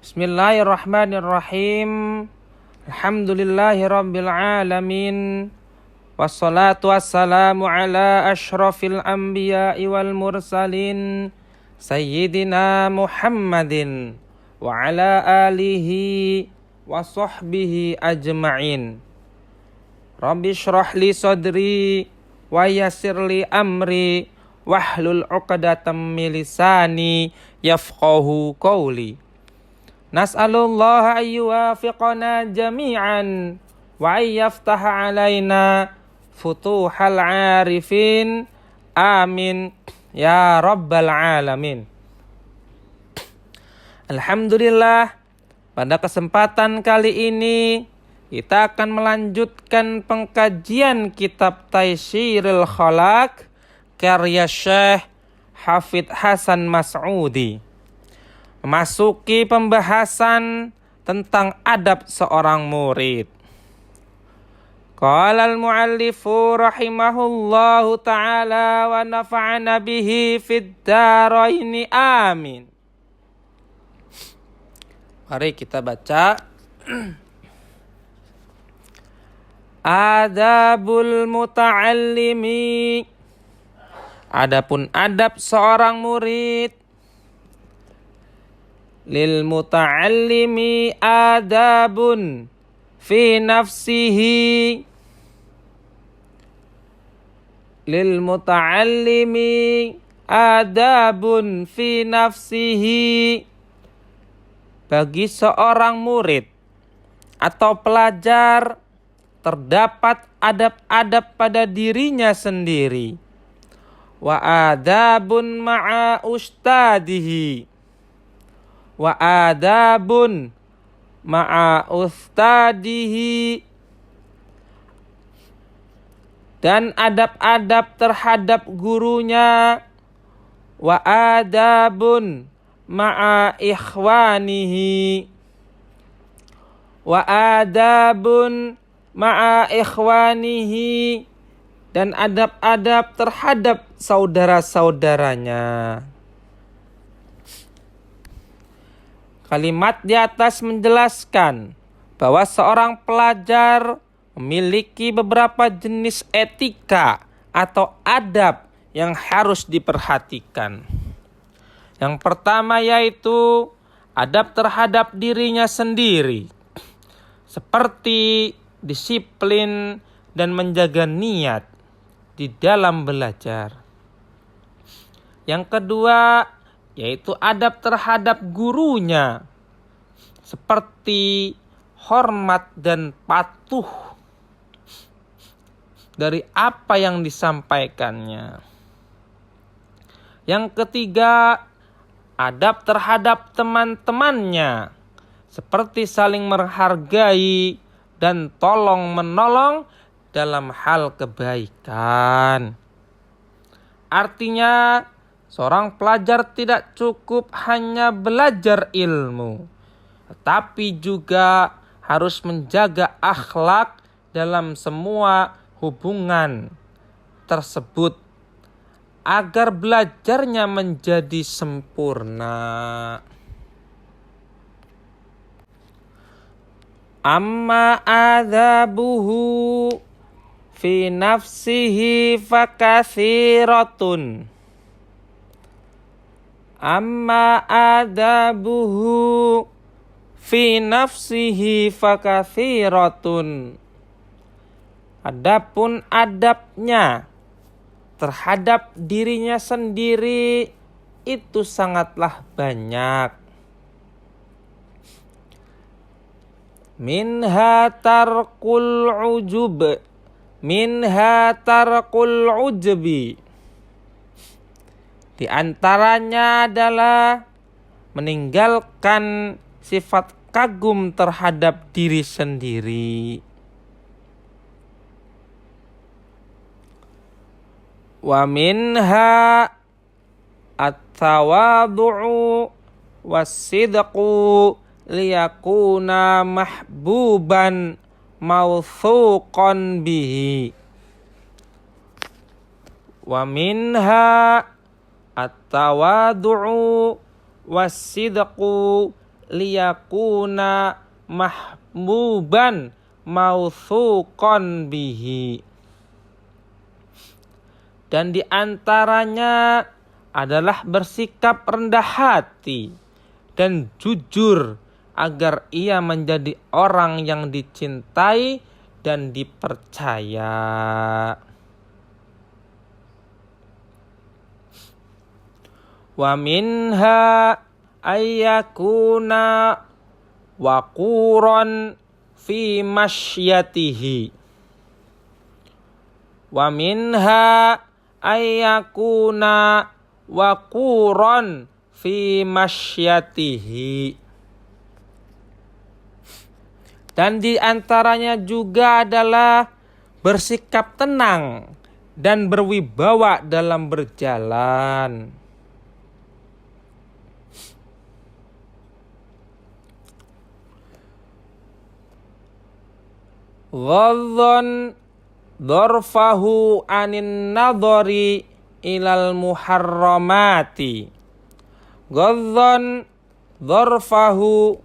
Bismillahirrahmanirrahim. Alhamdulillahirabbil alamin. Wassalatu wassalamu ala asyrafil anbiya'i wal mursalin Sayyidina Muhammadin wa ala alihi wa sahbihi ajma'in. Rabbi syrah li sadri wa yassir li amri wahlul 'uqdatam min lisani yafqahu qawli. Nas'alullah ayyuwafiqana jami'an wa ayyaftaha alaina futuhal arifin. Amin ya rabbal alamin. Alhamdulillah, pada kesempatan kali ini kita akan melanjutkan pengkajian kitab Taysirul Khalaq karya Syekh Hafidz Hasan Mas'udi. Memasuki pembahasan tentang adab seorang murid. Qala al-muallifu rahimahullahu ta'ala wa nafa'ana bihi fid dharaini amin. Mari kita baca. Adabul muta'allimi. Adapun adab seorang murid. Lil muta'allimi adabun fi nafsihi. Lil muta'allimi adabun fi nafsihi. Bagi seorang murid atau pelajar terdapat adab-adab pada dirinya sendiri. Wa adabun ma'a ustadihi. Wa adabun ma'a ustadihi. Dan adab-adab terhadap gurunya. Wa adabun ma'a ikhwanihi. Wa adabun ma'a ikhwanihi. Dan adab-adab terhadap saudara-saudaranya. Kalimat di atas menjelaskan bahwa seorang pelajar memiliki beberapa jenis etika atau adab yang harus diperhatikan. Yang pertama yaitu adab terhadap dirinya sendiri, seperti disiplin dan menjaga niat di dalam belajar. Yang kedua yaitu adab terhadap gurunya, seperti hormat dan patuh dari apa yang disampaikannya. Yang ketiga, adab terhadap teman-temannya, seperti saling menghargai dan tolong-menolong dalam hal kebaikan. Artinya, seorang pelajar tidak cukup hanya belajar ilmu, tetapi juga harus menjaga akhlak dalam semua hubungan tersebut agar belajarnya menjadi sempurna. Amma adzabuhu fi nafsihi fakatsiratun. Amma adabuhu fi nafsihi fakatsiratun. Adapun adabnya terhadap dirinya sendiri itu sangatlah banyak. Minha tarkul ujub. Minha tarkul ujbi. Di antaranya adalah meninggalkan sifat kagum terhadap diri sendiri. Wa minha at-tawadhu'u was-sidqu liyakuna mahbuban mawthuqan bihi. Wa minha at-tawadhu'u was-sidqu liyakuna mahmuban mauthuqan bihi. Dan di antaranya adalah bersikap rendah hati dan jujur agar ia menjadi orang yang dicintai dan dipercaya. Wa minha ayyakuna waquran fi masyatihi. Wa minha ayyakuna waquran fi masyatihi. Dan di antaranya juga adalah bersikap tenang dan berwibawa dalam berjalan. Ghadhan dharfahu anin nadhari ilal muharramati. Ghadhan dharfahu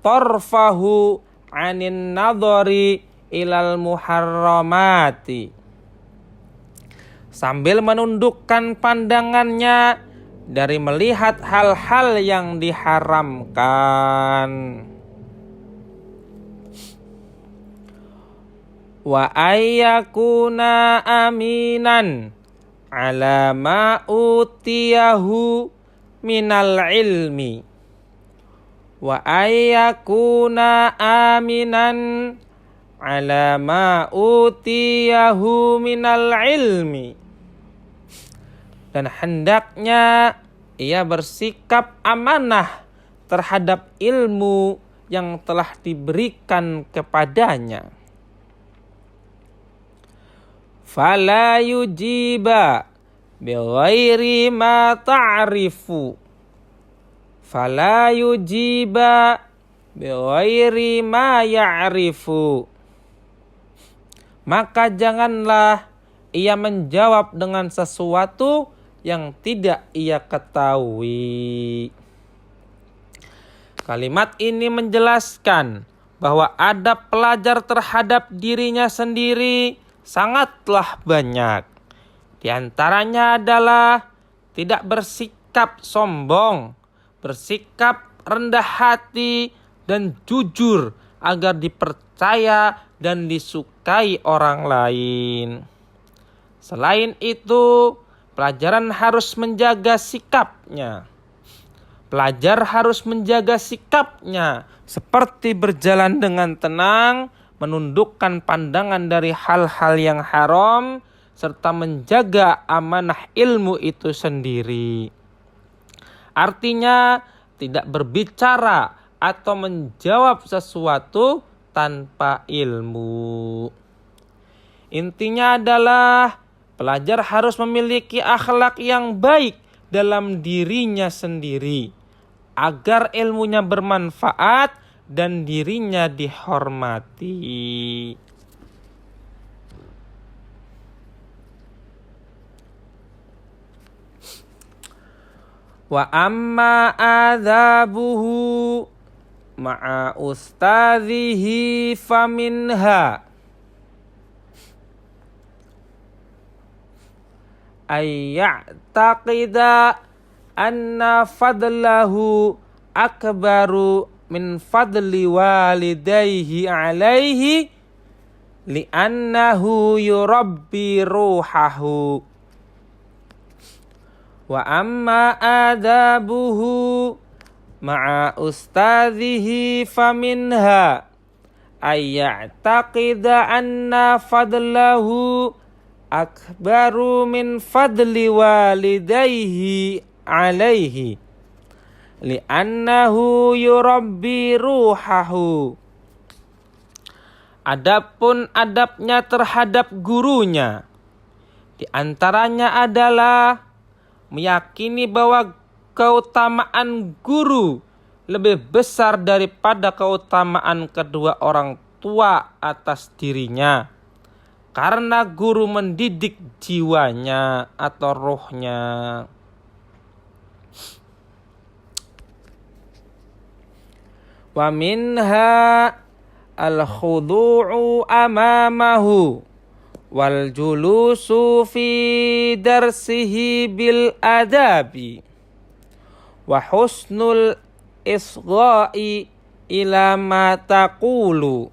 tarfahu anin nadhari ilal muharramati. Sambil menundukkan pandangannya dari melihat hal-hal yang diharamkan. Wa ayyakuna aminan ala ma utiyahu minal ilmi. Wa ayyakuna aminan ala ma utiyahu minal ilmi. Dan hendaknya ia bersikap amanah terhadap ilmu yang telah diberikan kepadanya. Fala yujiba bighairi ma ta'rifu. Fala yujiba bighairi ma ya'rifu. Maka janganlah ia menjawab dengan sesuatu yang tidak ia ketahui. Kalimat ini menjelaskan bahwa adab pelajar terhadap dirinya sendiri sangatlah banyak. Di antaranya adalah tidak bersikap sombong, bersikap rendah hati dan jujur agar dipercaya dan disukai orang lain. Selain itu, pelajaran harus menjaga sikapnya. Pelajar harus menjaga sikapnya seperti berjalan dengan tenang, menundukkan pandangan dari hal-hal yang haram, serta menjaga amanah ilmu itu sendiri. Artinya, tidak berbicara atau menjawab sesuatu tanpa ilmu. Intinya adalah pelajar harus memiliki akhlak yang baik dalam dirinya sendiri, agar ilmunya bermanfaat dan dirinya dihormati. Wa amma adzabuhu ma'a ustadzihi faminha ayya'taqida anna fadlahu akbaru min fadli walidayhi alaihi li'annahu yurabbi ruhahu. Wa amma adabuhu ma'a ustadzihi faminha ayya'taqida anna fadlahu akbaru min fadli walidayhi alaihi li'annahu yurabbi ruhahu. Adapun adabnya terhadap gurunya, di antaranya adalah meyakini bahwa keutamaan guru lebih besar daripada keutamaan kedua orang tua atas dirinya, karena guru mendidik jiwanya atau rohnya. Wa minha al-khudu'u amamahu wal julusu fi darsihi bil adabi wa husnul isgha'i ila ma taqulu.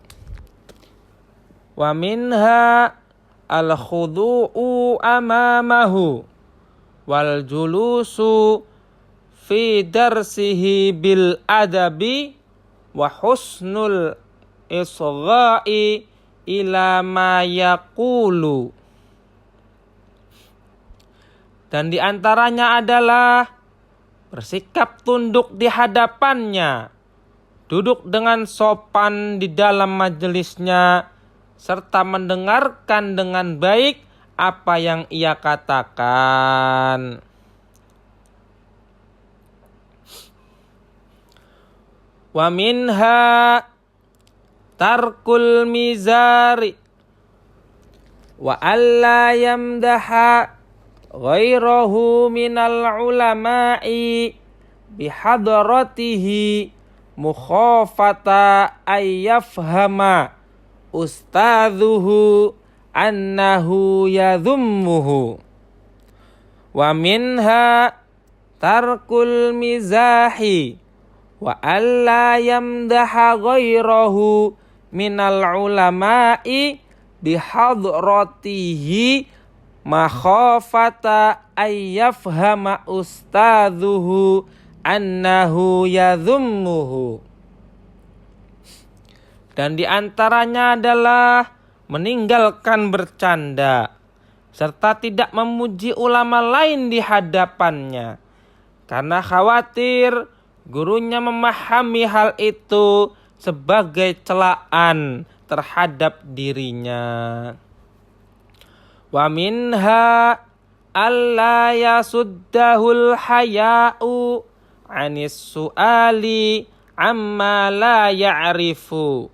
Wa minha al-khudu'u amamahu wal julusu fi darsihi bil adabi wa husnul isgha'i ila ma yaqulu. Dan di antaranya adalah bersikap tunduk di hadapannya, duduk dengan sopan di dalam majelisnya, serta mendengarkan dengan baik apa yang ia katakan. Wa minha tarkul mizari wa alla yamdaha ghairahu minal ulama'i bihadratihi mukhafata ayyafhama ustadhuhu annahu yadhummuhu. Wa minha tarkul mizahi wa alla yamdaha ghairahu minal ulama'i bihadratihi makhafata ayyafhama ustadhuhu annahu yadhummuhu. Dan di antaranya adalah meninggalkan bercanda serta tidak memuji ulama lain di hadapannya karena khawatir gurunya memahami hal itu sebagai celaan terhadap dirinya. Wa minha alla yasuddahul haya'u anis su'ali amma la ya'rifu.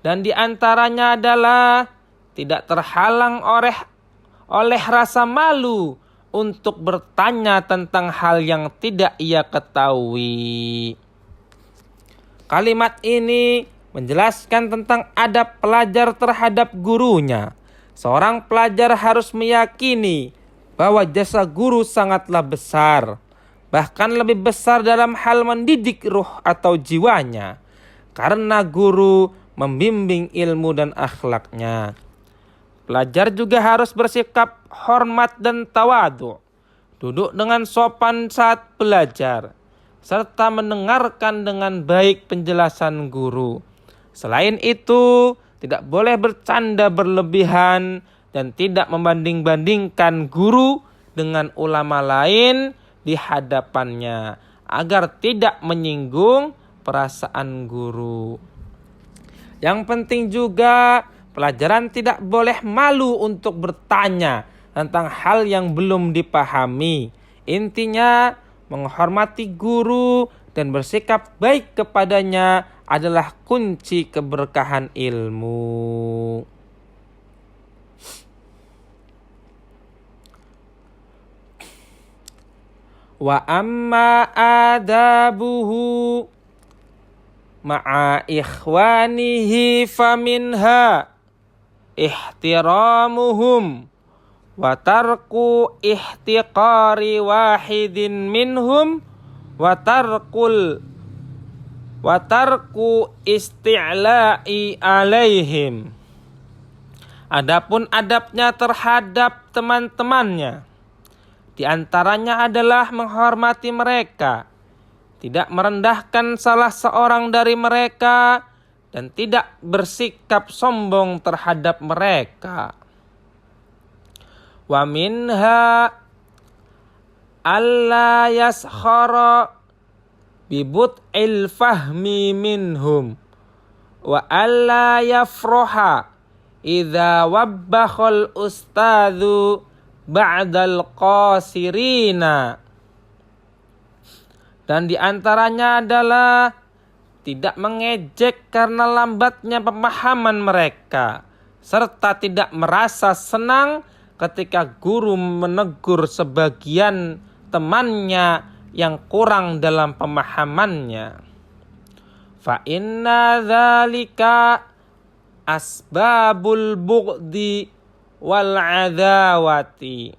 Dan di antaranya adalah tidak terhalang oleh rasa malu untuk bertanya tentang hal yang tidak ia ketahui. Kalimat ini menjelaskan tentang adab pelajar terhadap gurunya. Seorang pelajar harus meyakini bahwa jasa guru sangatlah besar, bahkan lebih besar dalam hal mendidik ruh atau jiwanya, karena guru membimbing ilmu dan akhlaknya. Pelajar juga harus bersikap hormat dan tawadu, duduk dengan sopan saat belajar, serta mendengarkan dengan baik penjelasan guru. Selain itu, tidak boleh bercanda berlebihan dan tidak membanding-bandingkan guru dengan ulama lain di hadapannya, agar tidak menyinggung perasaan guru. Yang penting juga, pelajaran tidak boleh malu untuk bertanya tentang hal yang belum dipahami. Intinya, menghormati guru dan bersikap baik kepadanya adalah kunci keberkahan ilmu. Wa amma adabuhu ma'a ikhwanihi faminha ihtiramuhum wa tarku ihtiqari wahidin minhum wa tarku isti'la'i alaihim. Adapun adabnya terhadap teman-temannya, di antaranya adalah menghormati mereka, tidak merendahkan salah seorang dari mereka, dan tidak bersikap sombong terhadap mereka. Wa minha alla yaskhara bibut'il fahmi minhum wa alla yafroha idza wabbakhal ustadzu ba'dal qasirina. Dan di antaranya adalah tidak mengejek karena lambatnya pemahaman mereka, serta tidak merasa senang ketika guru menegur sebagian temannya yang kurang dalam pemahamannya. fa inna dzalika asbabul bughdi wal adawati.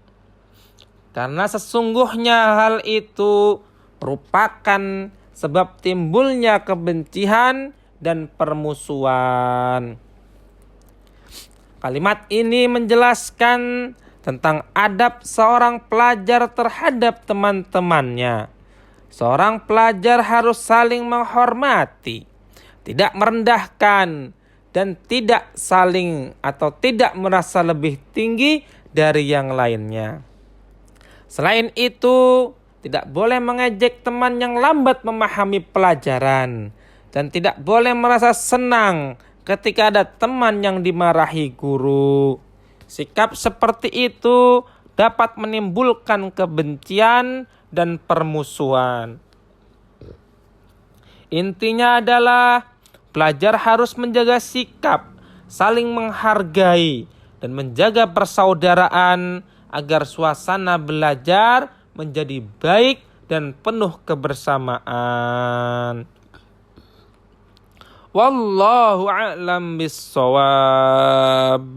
Karena sesungguhnya hal itu merupakan sebab timbulnya kebencian dan permusuhan. Kalimat ini menjelaskan tentang adab seorang pelajar terhadap teman-temannya. Seorang pelajar harus saling menghormati, tidak merendahkan, dan tidak saling atau tidak merasa lebih tinggi dari yang lainnya. Selain itu, tidak boleh mengejek teman yang lambat memahami pelajaran, dan tidak boleh merasa senang ketika ada teman yang dimarahi guru. Sikap seperti itu dapat menimbulkan kebencian dan permusuhan. Intinya adalah pelajar harus menjaga sikap, saling menghargai, dan menjaga persaudaraan agar suasana belajar menjadi baik dan penuh kebersamaan. Wallahu a'lam bissawab.